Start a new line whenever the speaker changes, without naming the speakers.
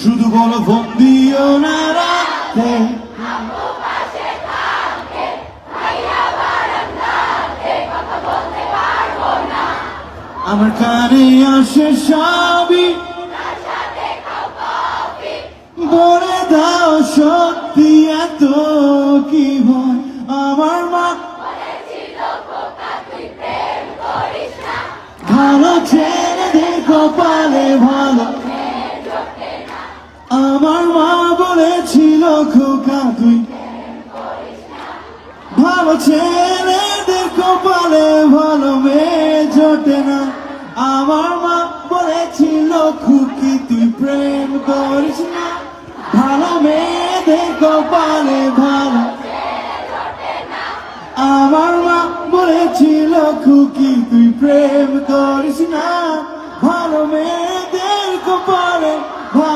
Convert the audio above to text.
শুধু বলো ফোন দিও না রাতে, আমার কানে আসে সবই, বলে দাও সত্যি এত কি ভয়। আমার মা ভালো ছেড়ে দেখো পালে ভালো, আমার মা বলেছিল খোকা তুই ভালো ছেলে দেখো পালে ভালো মেয়ে জোটে না। আমার মা বলেছিল খুকি তুই প্রেম করিস না, ভালো মেয়ে দেখো পালে ভালো। আমার মা বলেছিল খুকি তুই প্রেম করিস না, ভালো মেয়েদের কপালে ভালো।